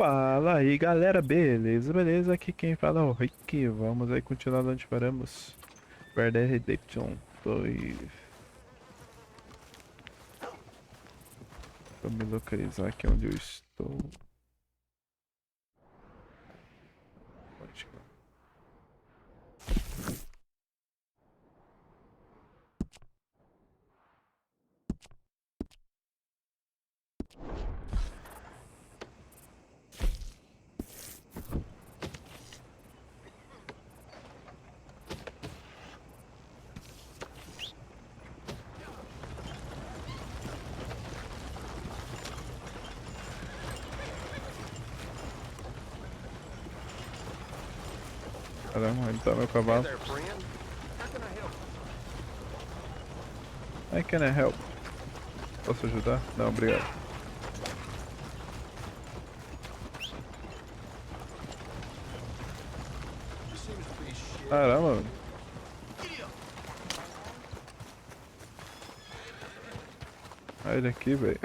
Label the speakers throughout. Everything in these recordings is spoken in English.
Speaker 1: Fala aí galera, beleza? Beleza? Aqui quem fala é o Rick. Vamos aí continuar onde paramos. Red Redemption 2. Vou me localizar aqui onde eu estou. Pode ir. Caramba, ele tá meu cavalo. How can I help? Posso ajudar? Não, obrigado. Caramba, mano. Olha ele aqui, velho.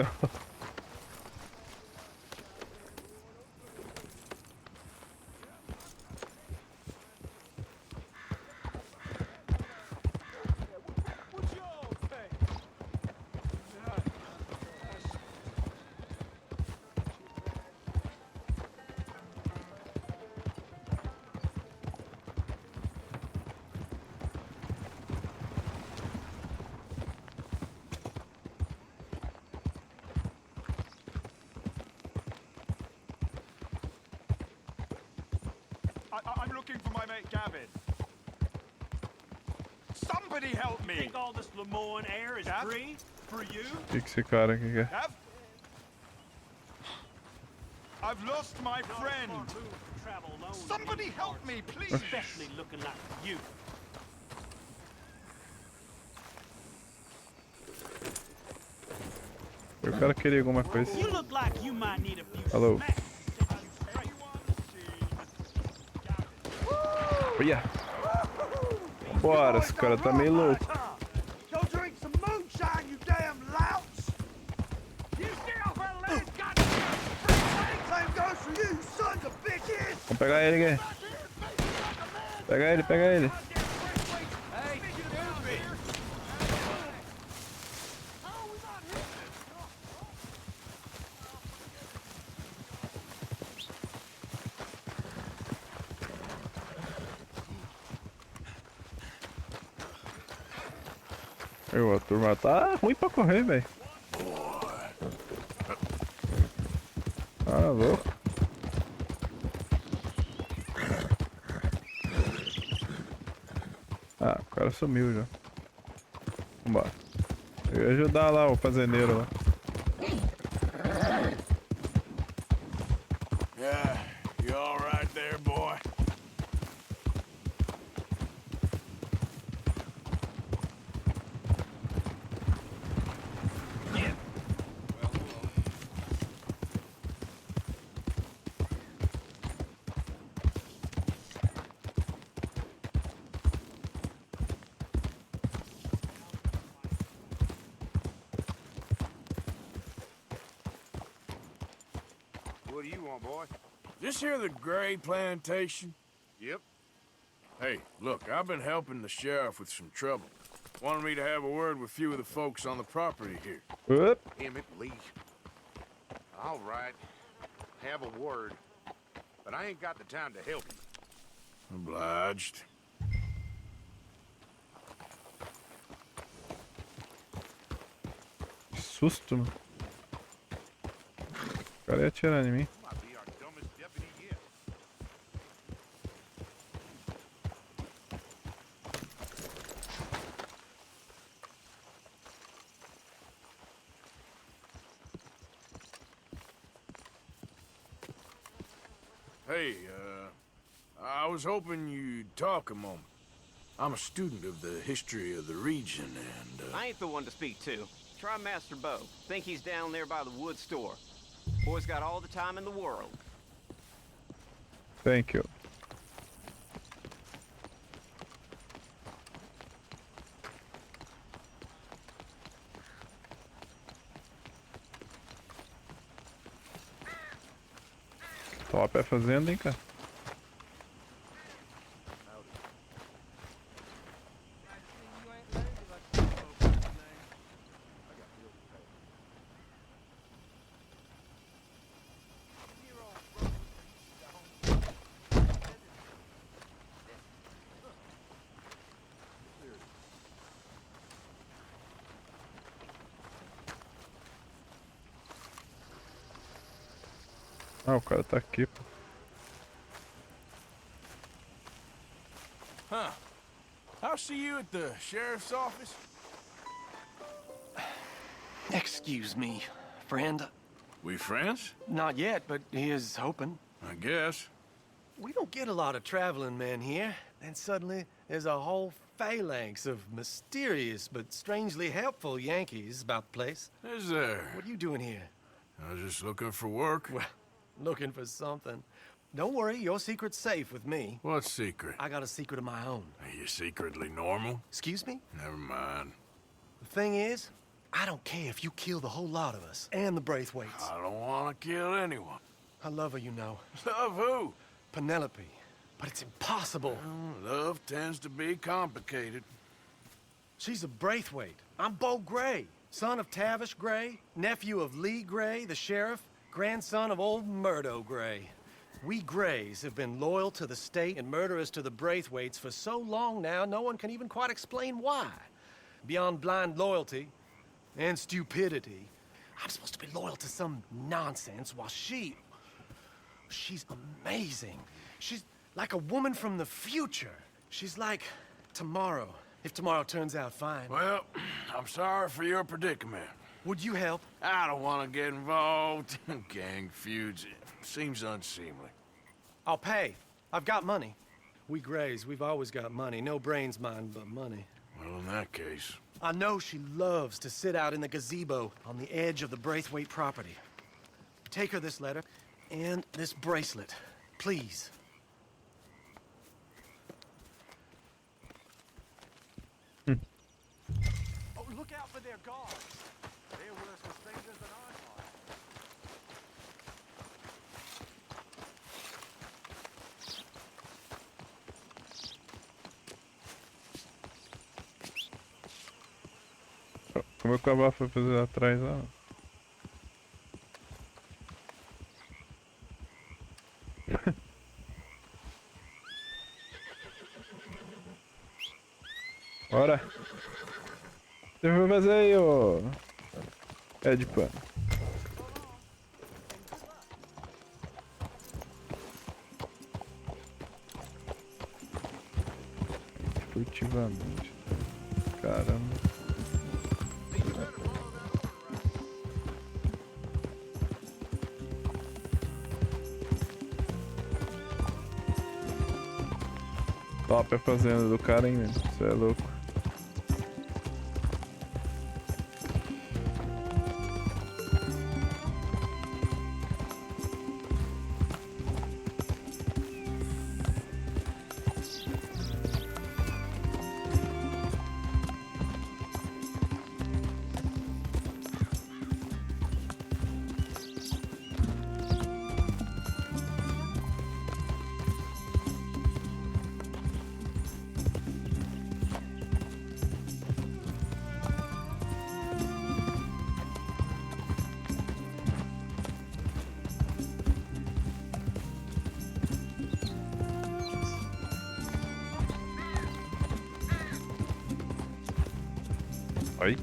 Speaker 2: I'm looking for my mate Gavin. Somebody help me!
Speaker 3: Think all this Lemoyne air is
Speaker 2: Gav?
Speaker 3: free for you?
Speaker 1: O que esse cara aqui quer?
Speaker 2: Gav? I've lost my friend! Somebody help me, please!
Speaker 3: Especially looking like you.
Speaker 1: O cara queria alguma coisa.
Speaker 3: You look like you might need a few
Speaker 1: Hello.
Speaker 3: smacks.
Speaker 1: Olha! Bora, esse cara tá meio louco.
Speaker 3: Go drink some moonshine, you damn louts! You get off our land, goddamn! Same goes for you, sons of bitches!
Speaker 1: Vamos pegar ele aqui. Pega ele, pega ele.
Speaker 3: Hey, stupid!
Speaker 1: A turma tá ruim pra correr, velho. Ah, louco. Ah, o cara sumiu já. Vambora. Eu ia ajudar lá o fazendeiro lá.
Speaker 4: Yeah, you all right there, boy?
Speaker 5: What do you want, boy?
Speaker 4: This here the Gray plantation?
Speaker 5: Yep.
Speaker 4: Hey, look, I've been helping the sheriff with some trouble. Wanted me to have a word with a few of the folks on the property here.
Speaker 1: Oop.
Speaker 5: Emmett Lee. All right. Have a word. But I ain't got the time to help you.
Speaker 4: Obliged.
Speaker 1: Que susto, mano. O cara ia atirar em mim.
Speaker 5: You might be our dumbest deputy yet.
Speaker 4: Hey, I was hoping you'd talk a moment. I'm a student of the history of the region, and,
Speaker 6: I ain't the one to speak to. Try Master Bo. Think he's down there by the wood store. Boy's got all the time in the world.
Speaker 1: Thank you. Top a fazenda, hein, cara? Ah, o cara tá aqui, pô.
Speaker 4: Huh. I'll see you at the sheriff's office.
Speaker 7: Excuse me, friend.
Speaker 4: We friends?
Speaker 7: Not yet, but he is hoping.
Speaker 4: I guess.
Speaker 7: We don't get a lot of traveling men here. And suddenly, there's a whole phalanx of mysterious but strangely helpful Yankees about the place.
Speaker 4: Is there?
Speaker 7: What are you doing here?
Speaker 4: I was just looking for work.
Speaker 7: Well, looking for something. Don't worry, your secret's safe with me.
Speaker 4: What secret?
Speaker 7: I got a secret of my own.
Speaker 4: Are you secretly normal?
Speaker 7: Excuse me?
Speaker 4: Never mind.
Speaker 7: The thing is, I don't care if you kill the whole lot of us and the Braithwaites.
Speaker 4: I don't want to kill anyone.
Speaker 7: I love her, you know.
Speaker 4: Love who?
Speaker 7: Penelope. But it's impossible.
Speaker 4: Love tends to be complicated.
Speaker 7: She's a Braithwaite. I'm Bo Gray, son of Tavish Gray, nephew of Lee Gray, the sheriff, grandson of old Murdo Gray. We Grays have been loyal to the state and murderous to the Braithwaites for so long now, no one can even quite explain why. Beyond blind loyalty and stupidity, I'm supposed to be loyal to some nonsense while she's amazing. She's like a woman from the future. She's like tomorrow, if tomorrow turns out fine.
Speaker 4: Well, I'm sorry for your predicament.
Speaker 7: Would you help?
Speaker 4: I don't want to get involved in gang feuds. It seems unseemly.
Speaker 7: I'll pay. I've got money. We Grays, we've always got money. No brains, mind, but money.
Speaker 4: Well, in that case...
Speaker 7: I know she loves to sit out in the gazebo on the edge of the Braithwaite property. Take her this letter and this bracelet, please.
Speaker 3: Oh, look out for their guards. They're worse with fingers than I are.
Speaker 1: Como é que o cavalo foi fazer atrás lá? Bora! O que você vai fazer aí, ô? É de pano. Furtivamente. Caramba. Top a fazenda do cara, hein, velho? Você é louco. Aí.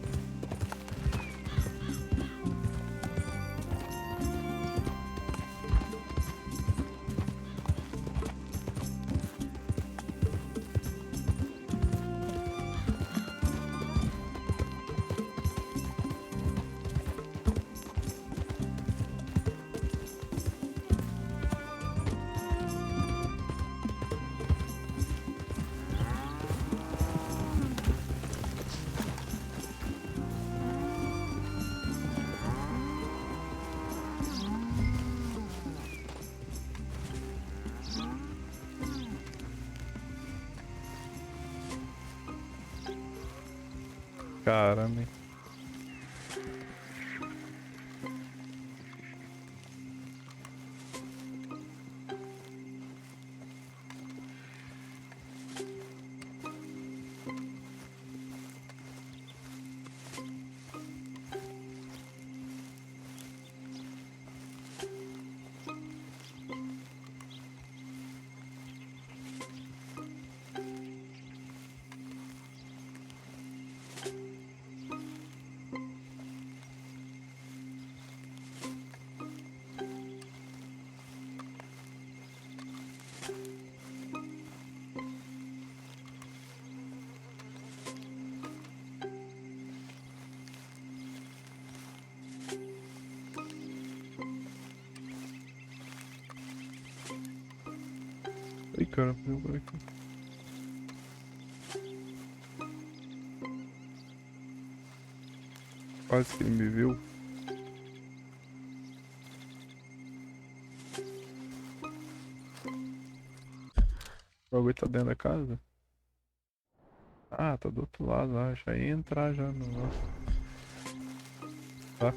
Speaker 1: Caramba, hein? cara fazendo por aqui? Quase que ele me viu. O bagulho tá dentro da casa? Ah, tá do outro lado lá. Já ia entrar já no nosso. Tá.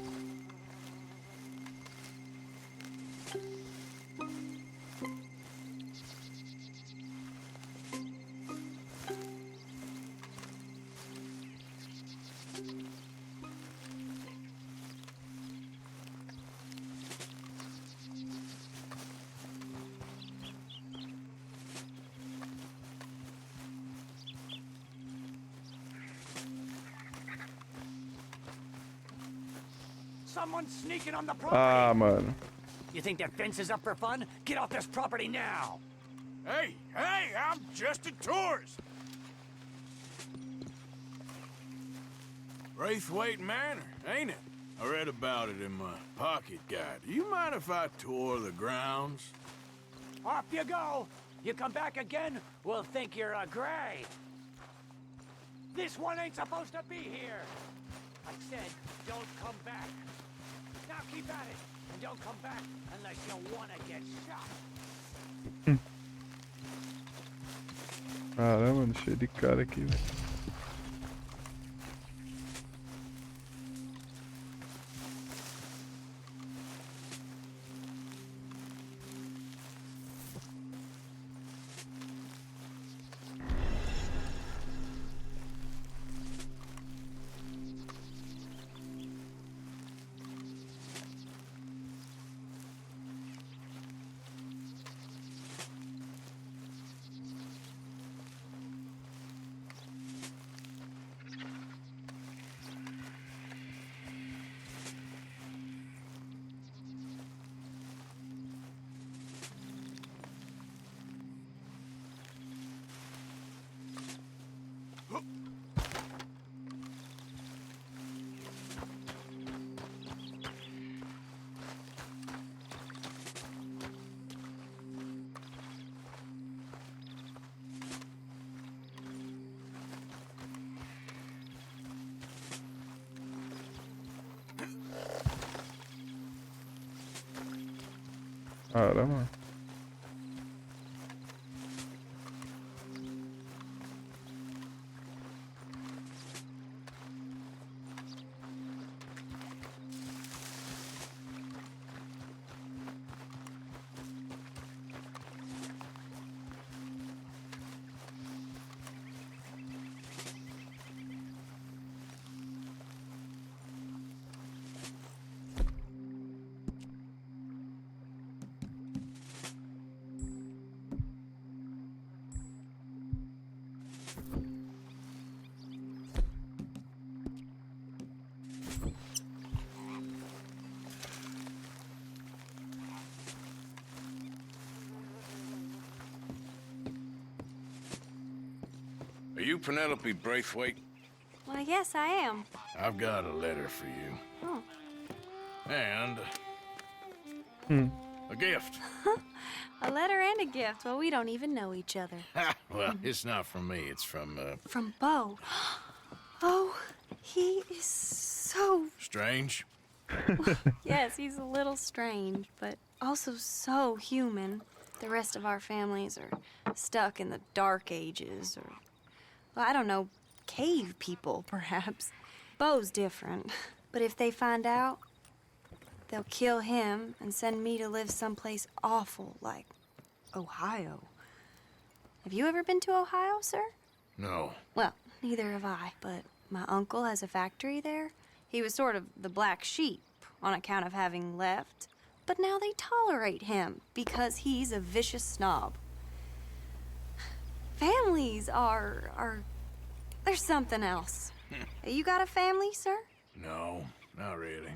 Speaker 3: Someone's sneaking on the property.
Speaker 1: Ah, mano.
Speaker 3: You think that fence is up for fun? Get off this property now.
Speaker 4: Hey, I'm just a tourist. Braithwaite Manor, ain't it? I read about it in my pocket guide. Do you mind if I tour the grounds?
Speaker 3: Off you go. You come back again, we'll think you're a gray. This one ain't supposed to be here. I said, don't come back. Now keep at it, and don't come back unless you want to get shot.
Speaker 1: Caramba, mano, cheio de cara aqui, velho. Caramba.
Speaker 4: Are you Penelope Braithwaite?
Speaker 8: Well, yes, I am.
Speaker 4: I've got a letter for you.
Speaker 8: Oh.
Speaker 4: And a gift.
Speaker 8: A letter and a gift. Well, we don't even know each other.
Speaker 4: Well, it's not from me. It's from,
Speaker 8: From Bo. Oh, he is so...
Speaker 4: Strange.
Speaker 8: Yes, he's a little strange, but also so human. The rest of our families are stuck in the Dark Ages, or... Well, I don't know, cave people, perhaps. Bo's different. But if they find out, they'll kill him and send me to live someplace awful like Ohio. Have you ever been to Ohio, sir?
Speaker 4: No.
Speaker 8: Well, neither have I, but my uncle has a factory there. He was sort of the black sheep on account of having left. But now they tolerate him because he's a vicious snob. Families are there's something else. You got a family, sir?
Speaker 4: No, not really.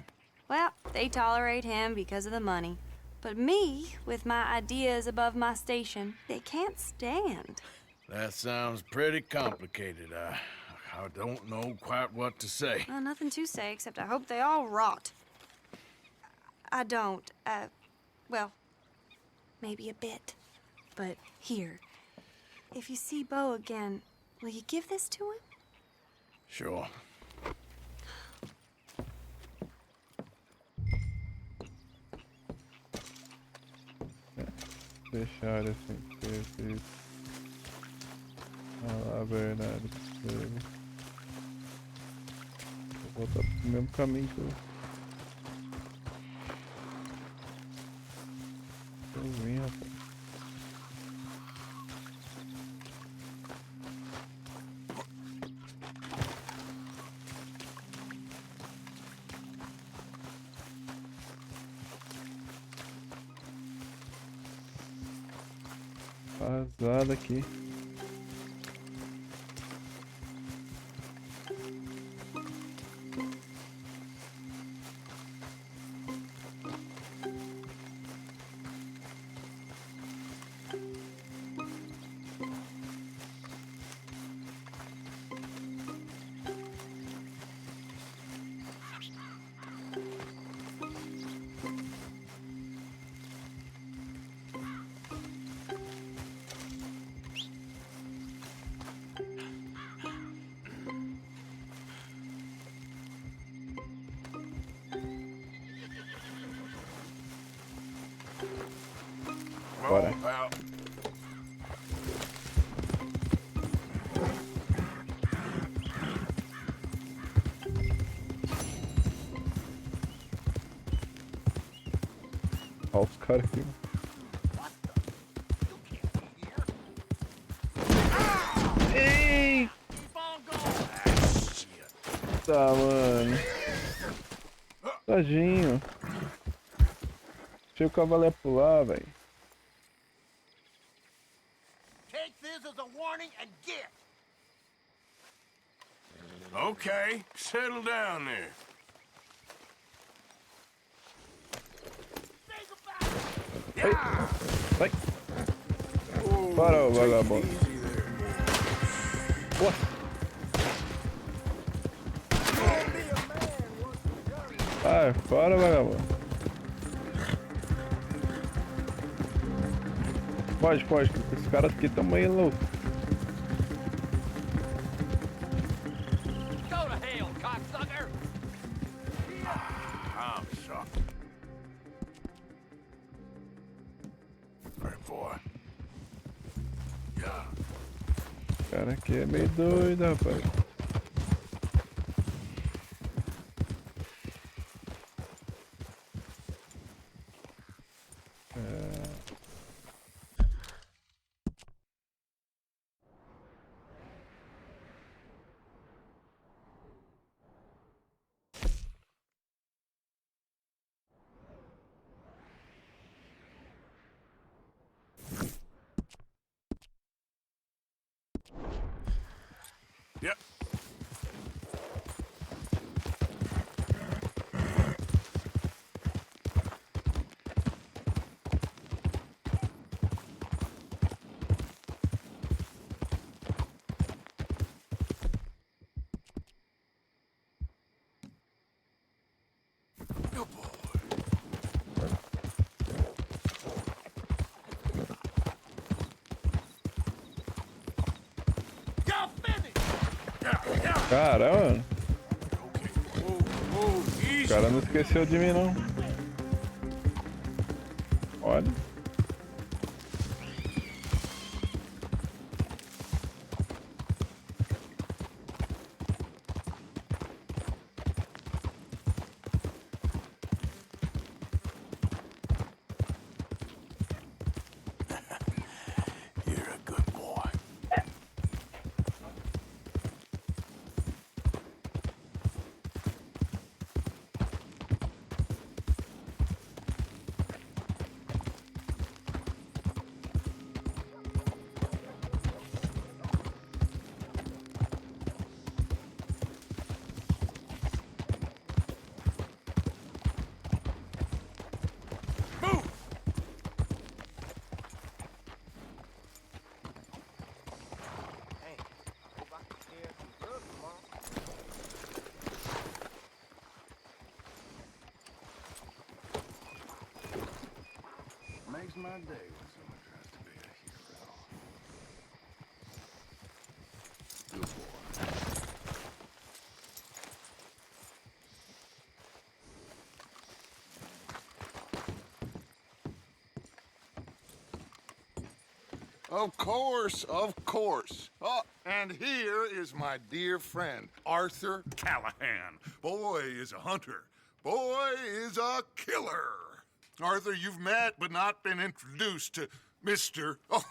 Speaker 8: Well, they tolerate him because of the money. But me, with my ideas above my station, they can't stand.
Speaker 4: That sounds pretty complicated. I don't know quite what to say.
Speaker 8: Well, nothing to say, except I hope they all rot. I don't, well, maybe a bit. But here, if you see Bo again, will you give this to him?
Speaker 4: Sure.
Speaker 1: Deixar assim, perfeito. Olha lá, Bernardo. Vou voltar pro mesmo caminho que eu vim, rapaz. Vazado aqui. Bora. Olha os caras aqui. Eita, mano. Tadinho. Achei o cavalo ia pular, velho.
Speaker 3: Take this as a warning and get.
Speaker 4: Okay, settle down there.
Speaker 1: Vai. Para, ô vagabundo. Ué. Vai, fora, vagabundo. Pode, que esses caras aqui tão meio loucos.
Speaker 3: Go to hell, cocksucker!
Speaker 4: I'm sorry. Hey, boy. Yeah.
Speaker 1: O cara aqui é meio doido, rapaz.
Speaker 4: Yep. Good boy.
Speaker 1: Caramba,
Speaker 4: Oh,
Speaker 1: o
Speaker 4: easy.
Speaker 1: cara não esqueceu de mim, não. Olha.
Speaker 4: You're a good boy. Move!
Speaker 3: Hey, I hope I can hear some good tomorrow.
Speaker 4: Makes my day when someone tries to be a hero.
Speaker 9: Of course, of course. Oh, and here is my dear friend, Arthur Callahan. Boy is a hunter. Boy is a killer. Arthur, you've met but not been introduced to Mr. Oh,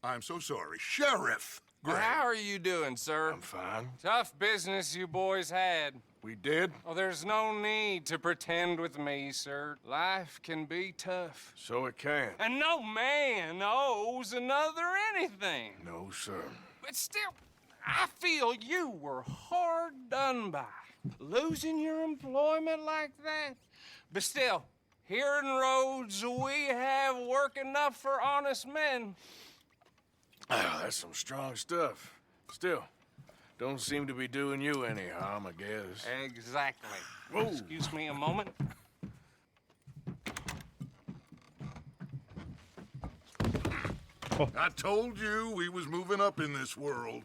Speaker 9: I'm so sorry, Sheriff Gray.
Speaker 10: How are you doing, sir?
Speaker 4: I'm fine.
Speaker 10: Tough business you boys had.
Speaker 4: We did?
Speaker 10: Oh, there's no need to pretend with me, sir. Life can be tough.
Speaker 4: So it can.
Speaker 10: And no man owes another anything.
Speaker 4: No, sir.
Speaker 10: But still, I feel you were hard done by. Losing your employment like that. But still, here in Rhodes, we have work enough for honest men.
Speaker 4: Ah, that's some strong stuff. Still, don't seem to be doing you any harm, I guess.
Speaker 10: Exactly.
Speaker 4: Whoa.
Speaker 10: Excuse me a moment.
Speaker 9: I told you we was moving up in this world.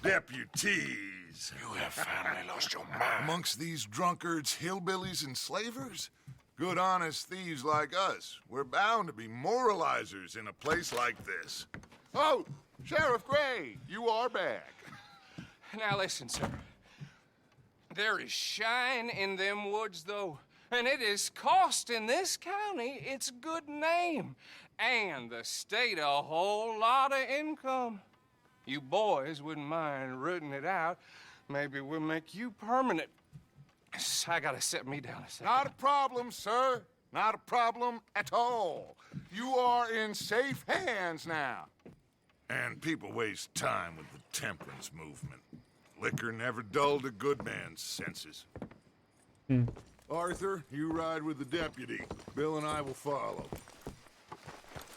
Speaker 9: Deputies.
Speaker 4: You have finally lost your mind.
Speaker 9: Amongst these drunkards, hillbillies, and slavers? Good honest thieves like us. We're bound to be moralizers in a place like this. Oh, Sheriff Gray, you are back.
Speaker 10: Now listen, sir. There is shine in them woods, though, and it is costing this county its good name and the state a whole lot of income. You boys wouldn't mind rooting it out. Maybe we'll make you permanent. I gotta set me down a second.
Speaker 9: Not a problem, sir. Not a problem at all. You are in safe hands now. And people waste time with the temperance movement. Liquor never dulled a good man's senses. Arthur, you ride with the deputy. Bill and I will follow.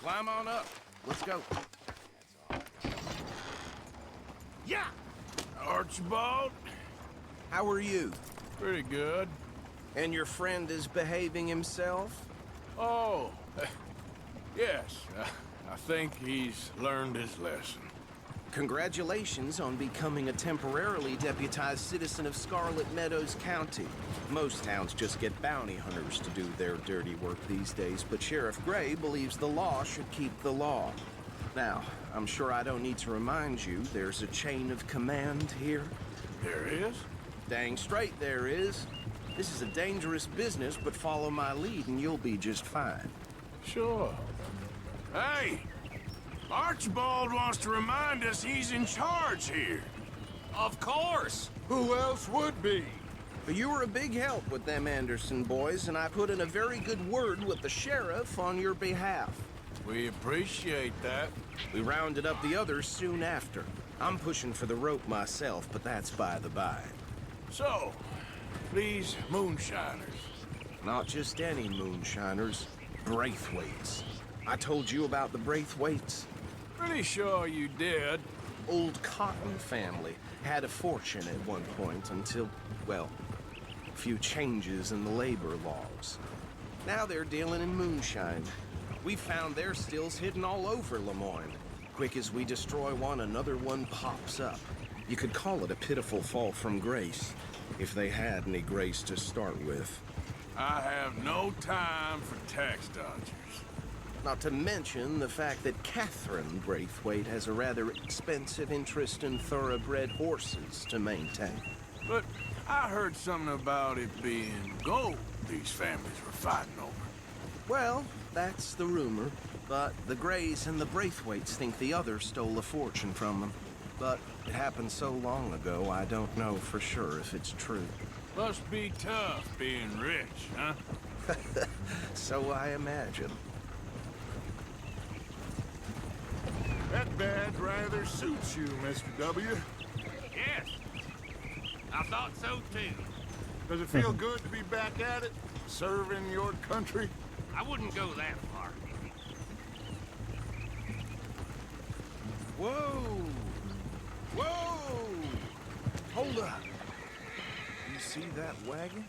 Speaker 5: Climb on up. Let's go.
Speaker 4: Yeah! Archibald?
Speaker 11: How are you?
Speaker 4: Pretty good.
Speaker 11: And your friend is behaving himself?
Speaker 4: Oh, yes. I think he's learned his lesson.
Speaker 11: Congratulations on becoming a temporarily deputized citizen of Scarlet Meadows County. Most towns just get bounty hunters to do their dirty work these days, but Sheriff Gray believes the law should keep the law. Now, I'm sure I don't need to remind you, there's a chain of command here.
Speaker 4: There is?
Speaker 11: Dang straight there is. This is a dangerous business, but follow my lead and you'll be just fine.
Speaker 4: Sure. Hey! Archibald wants to remind us he's in charge here.
Speaker 10: Of course.
Speaker 9: Who else would be?
Speaker 11: But you were a big help with them Anderson boys, and I put in a very good word with the sheriff on your behalf.
Speaker 4: We appreciate that.
Speaker 11: We rounded up the others soon after. I'm pushing for the rope myself, but that's by the by.
Speaker 4: So, these moonshiners.
Speaker 11: Not just any moonshiners, Braithwaites. I told you about the Braithwaites.
Speaker 4: Pretty sure you did.
Speaker 11: Old Cotton family had a fortune at one point until, well, a few changes in the labor laws. Now they're dealing in moonshine. We found their stills hidden all over Lemoyne. Quick as we destroy one, another one pops up. You could call it a pitiful fall from grace, if they had any grace to start with.
Speaker 4: I have no time for tax dodgers.
Speaker 11: Not to mention the fact that Catherine Braithwaite has a rather expensive interest in thoroughbred horses to maintain.
Speaker 4: But I heard something about it being gold these families were fighting over.
Speaker 11: Well, that's the rumor. But the Grays and the Braithwaites think the other stole a fortune from them. But it happened so long ago, I don't know for sure if it's true.
Speaker 4: Must be tough being rich, huh?
Speaker 11: So I imagine.
Speaker 9: That badge rather suits you, Mr. W.
Speaker 5: Yes. I thought so, too.
Speaker 9: Does it feel good to be back at it? Serving your country?
Speaker 5: I wouldn't go that far.
Speaker 11: Whoa! Whoa! Hold up. You see that wagon?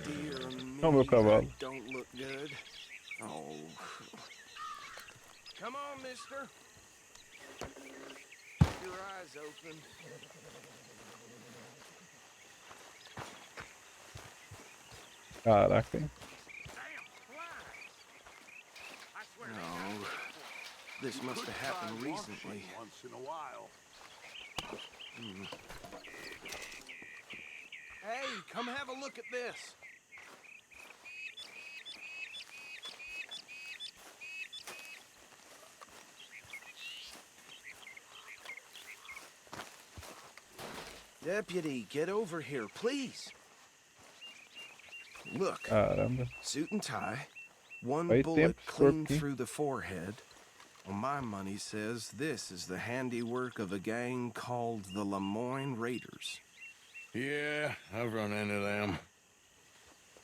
Speaker 11: Dear me,
Speaker 1: Oh, meu cavalo.
Speaker 11: I don't look good. Oh. Come on, mister. your eyes open.
Speaker 1: Caraca, hein?
Speaker 11: No, this must have happened recently.
Speaker 5: Once in a while.
Speaker 11: Hey, come have a look at this. Deputy, get over here, please. Look,
Speaker 1: Caramba.
Speaker 11: suit and tie, one
Speaker 1: Vai
Speaker 11: bullet
Speaker 1: tempo,
Speaker 11: clean
Speaker 1: Scorpion.
Speaker 11: through the forehead. Well, my money says this is the handiwork of a gang called the Lemoyne Raiders.
Speaker 4: Yeah, I've run into them.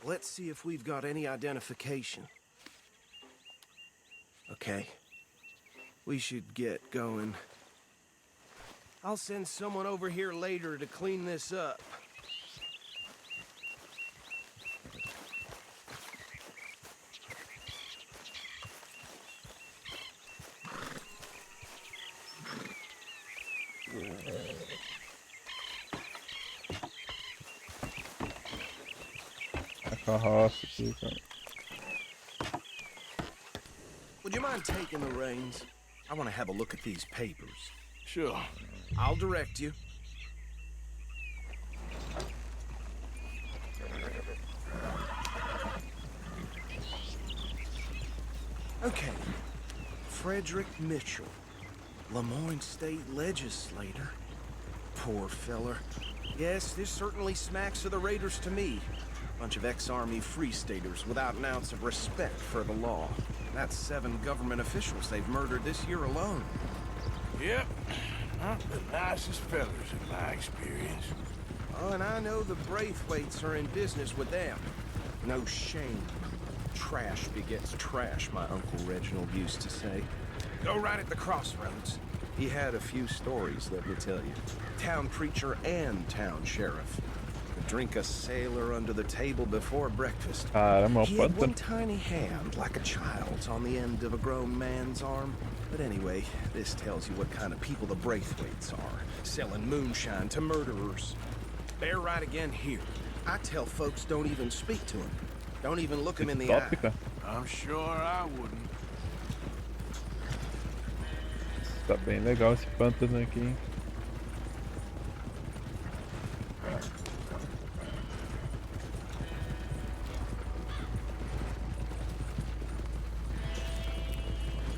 Speaker 11: Let's see if we've got any identification. Okay. We should get going. I'll send someone over here later to clean this up.
Speaker 1: A carroça aqui, cara.
Speaker 11: Would you mind taking the reins? I want to have a look at these papers.
Speaker 4: Sure.
Speaker 11: I'll direct you. Okay. Frederick Mitchell, Lemoyne State Legislator. Poor feller. Yes, this certainly smacks of the Raiders to me. Bunch of ex-Army Free Staters without an ounce of respect for the law. That's 7 government officials they've murdered this year alone.
Speaker 4: Yep. Not the nicest fellas in my experience.
Speaker 11: Oh, and I know the Braithwaites are in business with them. No shame. Trash begets trash, my Uncle Reginald used to say. Go right at the crossroads. He had a few stories, let me tell you. Town preacher and town sheriff. Could drink a sailor under the table before breakfast.
Speaker 1: Caramba,
Speaker 11: He had one tiny hand, like a child's, on the end of a grown man's arm. But anyway, this tells you what kind of people the Braithwaites are. Selling moonshine to murderers. Bear right again here. I tell folks don't even speak to him. Don't even look him in the eye.
Speaker 1: Tópica.
Speaker 4: I'm sure I wouldn't.
Speaker 1: Tá bem legal esse pântano aqui, hein?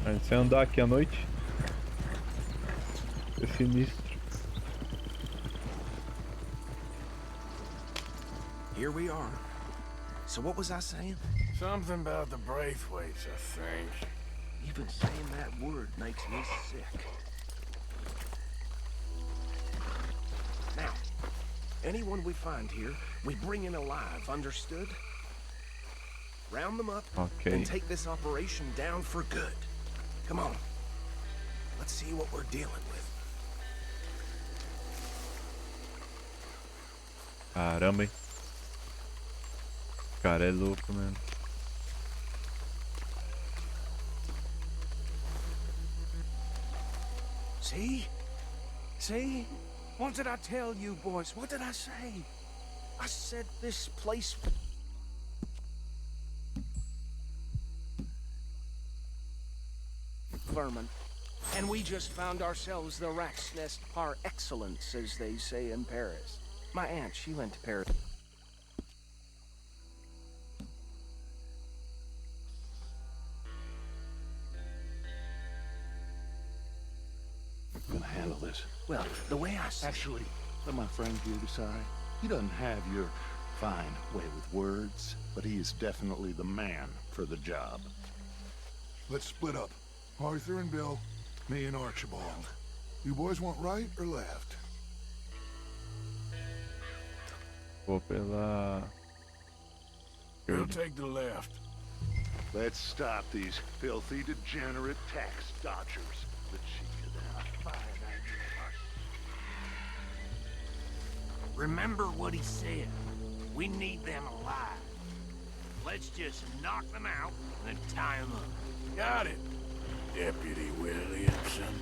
Speaker 1: Mas se andar aqui à noite, é sinistro.
Speaker 11: Here we are. So what was I saying?
Speaker 4: Something about the Braithwaites, I think.
Speaker 11: Even saying that word makes me sick. Now, anyone we find here, we bring in alive, understood? Round them up
Speaker 1: Okay.
Speaker 11: and take this operation down for good. Come on. Let's see what we're dealing with.
Speaker 1: Caramba, hein? O cara é louco, mano.
Speaker 11: See? See? What did I tell you, boys? What did I say? I said this place... vermin. And we just found ourselves the rat's nest par excellence, as they say in Paris. My aunt, she went to Paris.
Speaker 12: Gonna handle this.
Speaker 11: Well, the way I see
Speaker 12: Actually, let my friend here decide. He doesn't have your fine way with words, but he is definitely the man for the job.
Speaker 9: Let's split up. Arthur and Bill, me and Archibald. You boys want right or left?
Speaker 1: Vou pela...
Speaker 4: We'll take the left.
Speaker 12: Let's stop these filthy, degenerate tax dodgers. Let's check it out.
Speaker 3: Remember what he said. We need them alive. Let's just knock them out and tie them up.
Speaker 4: Got it, Deputy Williamson.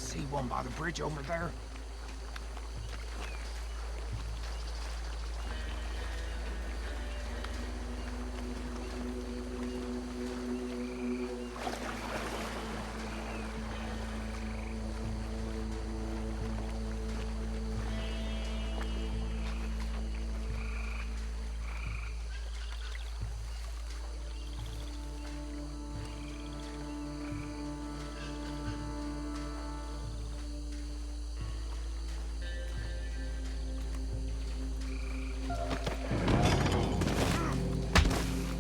Speaker 3: See one by the bridge over there?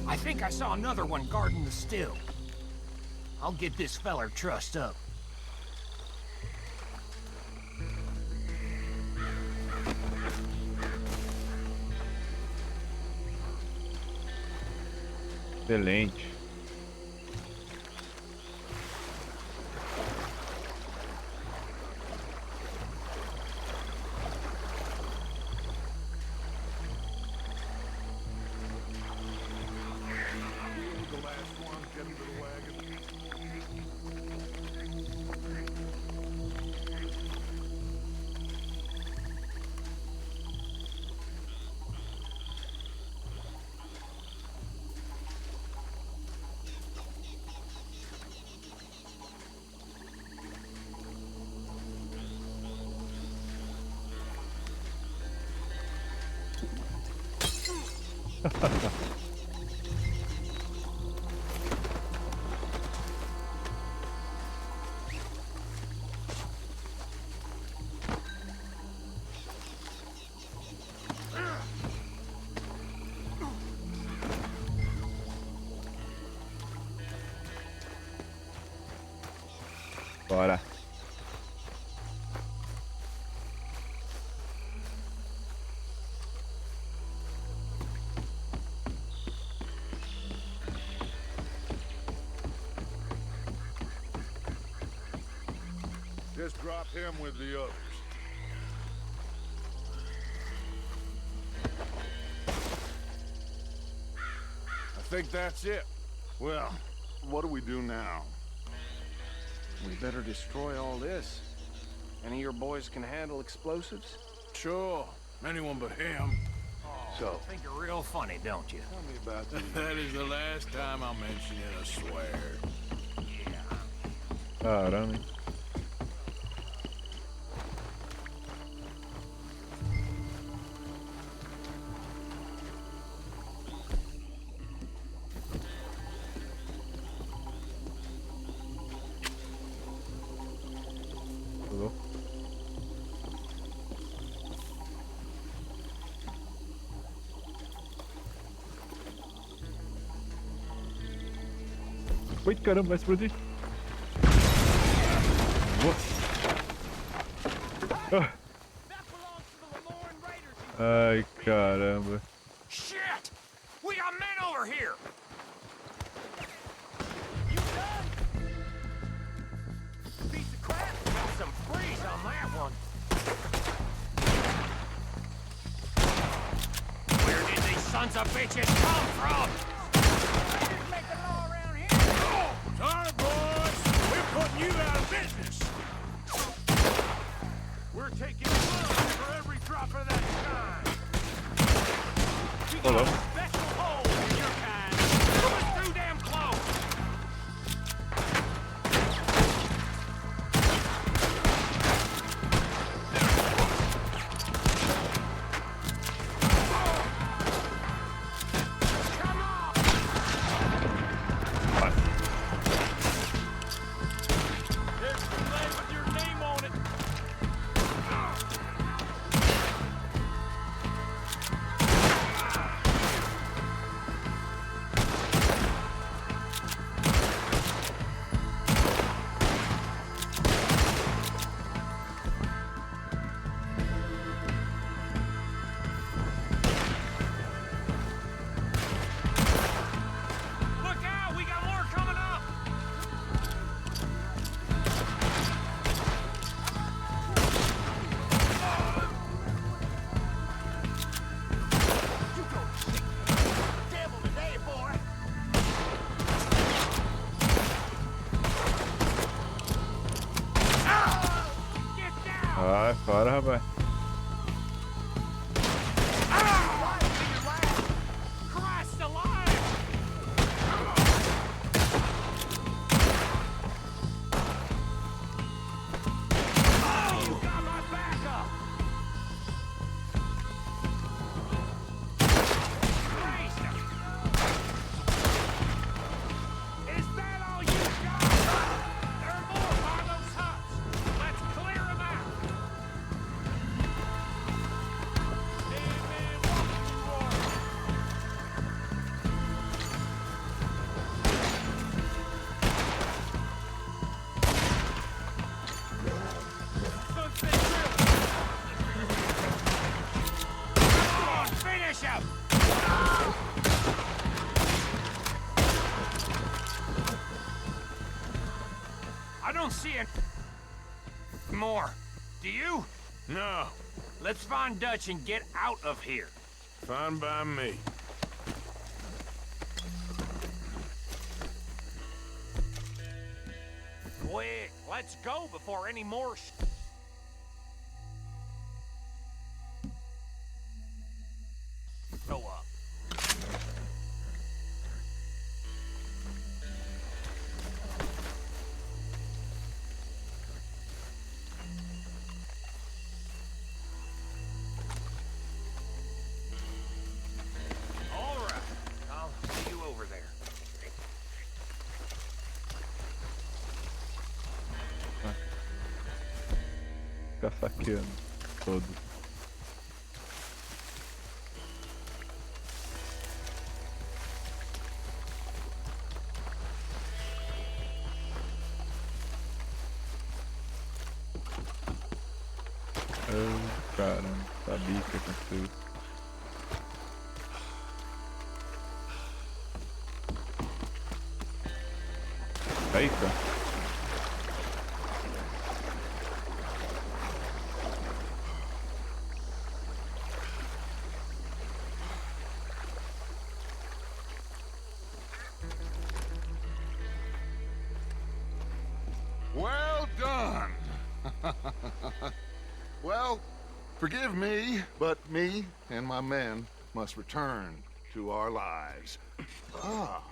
Speaker 3: I think I saw another one guarding the still. I'll get this feller trussed up.
Speaker 1: Excelente.
Speaker 9: The last one, get into the wagon.
Speaker 1: Bora.
Speaker 9: Just drop him with the others.
Speaker 5: I think that's it.
Speaker 9: Well, what do we do now?
Speaker 11: We better destroy all this. Any of your boys can handle explosives?
Speaker 4: Sure. Anyone but him.
Speaker 11: So,
Speaker 3: Think you're real funny, don't you?
Speaker 9: Tell me about these.
Speaker 4: That is the last time I'll mention it, I swear.
Speaker 1: Caramba. Pulou. Ui, caramba, vai explodir. Ah. Ai, caramba.
Speaker 3: Shit! We got men over here! You done? Piece of crap! Got some freeze on that one. Where did these sons of bitches come from? Raiders make the law around here.
Speaker 4: Sorry, boys. We're putting you out of business.
Speaker 5: We're taking blood for every drop of that shine.
Speaker 3: You
Speaker 1: Hello.
Speaker 3: got a special hole in your kind. Coming too damn close. Come on! There's the
Speaker 1: Vai fora, rapaz.
Speaker 3: Christ alive! Oh, you got my backup! Christ! Is that all you got? There are more by those huts. Let's clear them out. Amen. Welcome to war. Sunset drill. Come on, finish him. I don't see it more. Do you?
Speaker 4: No,
Speaker 3: Let's find Dutch and get out of here.
Speaker 4: fine by me.
Speaker 3: Quick, let's go before any more show up. All right, I'll see you over there.
Speaker 1: Fica saqueando todo. Oh, caramba, sabia que ia acontecer isso. Eita!
Speaker 9: Well done. Well, forgive me, but me and my men must return to our lives. Ah,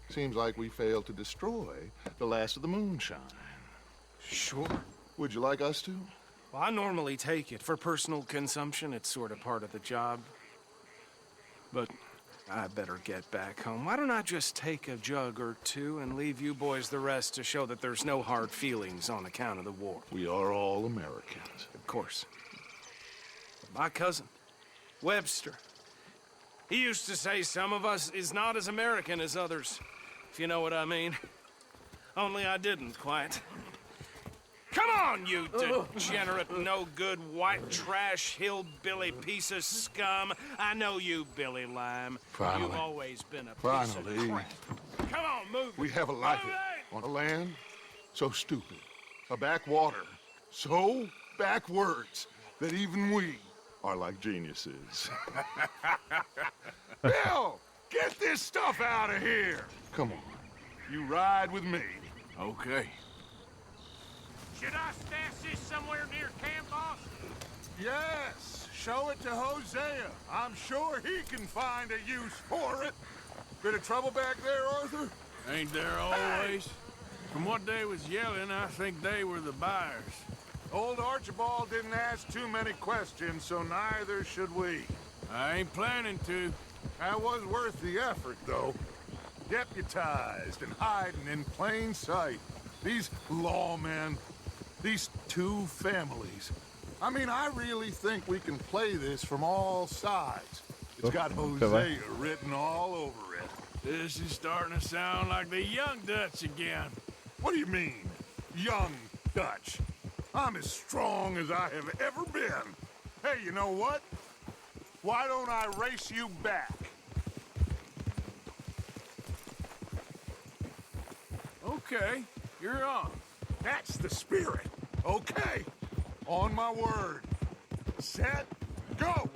Speaker 9: seems like we failed to destroy the last of the moonshine.
Speaker 7: Sure.
Speaker 9: Would you like us to?
Speaker 7: Well, I normally take it. For personal consumption, it's sort of part of the job. But I better get back home. Why don't I just take a jug or two and leave you boys the rest to show that there's no hard feelings on account of the war?
Speaker 9: We are all Americans.
Speaker 7: Of course. My cousin, Webster, he used to say some of us is not as American as others, if you know what I mean. Only I didn't quite. Come on, you degenerate, no-good, white trash, hillbilly piece of scum. I know you, Billy Lime.
Speaker 9: Finally.
Speaker 7: You've always been a piece
Speaker 9: Finally.
Speaker 7: of crap. Come on, move
Speaker 9: We
Speaker 7: it.
Speaker 9: have a life
Speaker 7: Move it.
Speaker 9: on a land so stupid, a backwater so backwards that even we are like geniuses. Bill, get this stuff out of here. Come on, you ride with me.
Speaker 4: Okay.
Speaker 3: Should I stash this somewhere near camp, boss?
Speaker 9: Yes, show it to Hosea. I'm sure he can find a use for it. Bit of trouble back there, Arthur?
Speaker 4: Ain't there always? From what they was yelling, I think they were the buyers.
Speaker 9: Old Archibald didn't ask too many questions, so neither should we.
Speaker 4: I ain't planning to.
Speaker 9: That was worth the effort, though. Deputized and hiding in plain sight. These lawmen, these two families. I mean, I really think we can play this from all sides. It's got Hosea written all over it.
Speaker 4: This is starting to sound like the young Dutch again.
Speaker 9: What do you mean, young Dutch? I'm as strong as I have ever been. Hey, you know what? Why don't I race you back?
Speaker 4: Okay, you're on.
Speaker 9: That's the spirit. Okay, on my word. Set, go!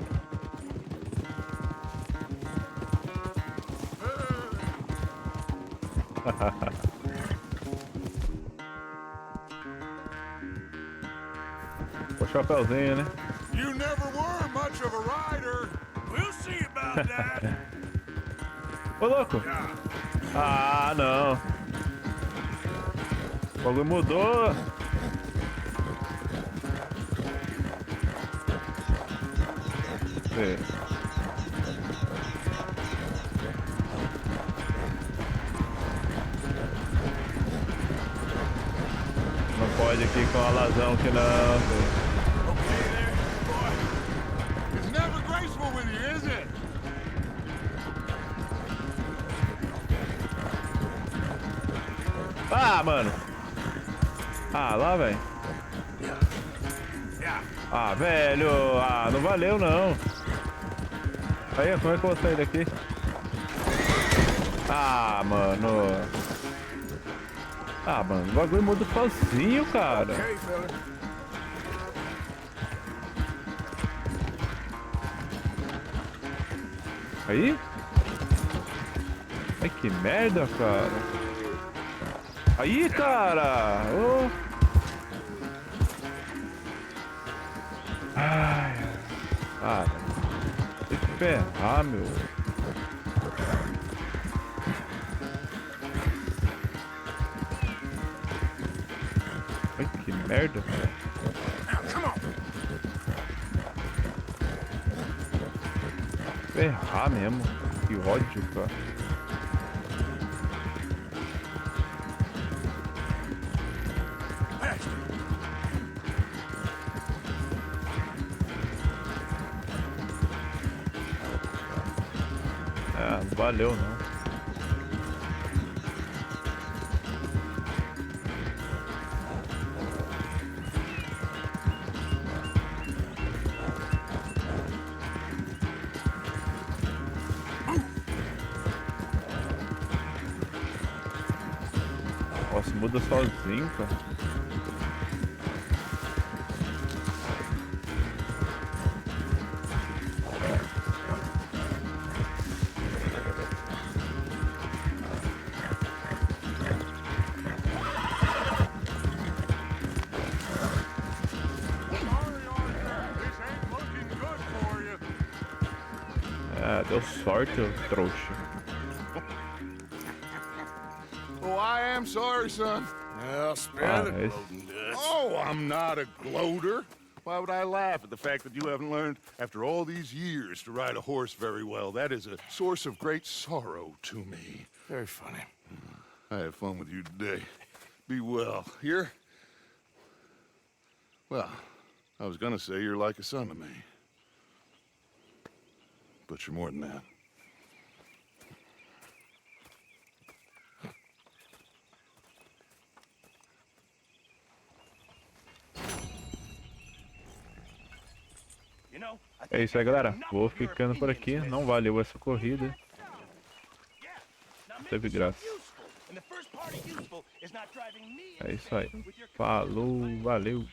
Speaker 1: chapéuzinho, né?
Speaker 9: You never were much of a rider.
Speaker 4: We'll see about that.
Speaker 1: Ô, louco! Ah, não. O bagulho mudou. É. Não pode aqui com a alazão que não.
Speaker 9: Okay there, boy. It's never graceful with you, is it?
Speaker 1: Ah, mano. Ah, lá, velho. Ah, velho. Ah, não valeu, não. Aí, como é que eu vou sair daqui? Ah, mano. Ah, mano, o bagulho muda sozinho, cara.
Speaker 4: Okay, fella.
Speaker 1: Aí? Ai, que merda, cara. Aí, cara. Oh. Ai, cara. Tem que ferrar, meu. Ai, que merda, cara. Ferrar mesmo. Que ódio, cara. É, não valeu não. Nossa, muda sozinho, cara. É, deu sorte, ô trouxa.
Speaker 9: Oh, I am sorry, son.
Speaker 4: Well, spare the
Speaker 1: Nice.
Speaker 4: gloating, Dutch.
Speaker 9: Oh, I'm not a gloater. Why would I laugh at the fact that you haven't learned, after all these years, to ride a horse very well? That is a source of great sorrow to me.
Speaker 4: Very funny.
Speaker 9: I had fun with you today. Be well. Here? Well, I was gonna say you're like a son to me. But you're more than that.
Speaker 1: É isso aí, galera. Vou ficando por aqui. Não valeu essa corrida. Teve graça. É isso aí. Falou, valeu.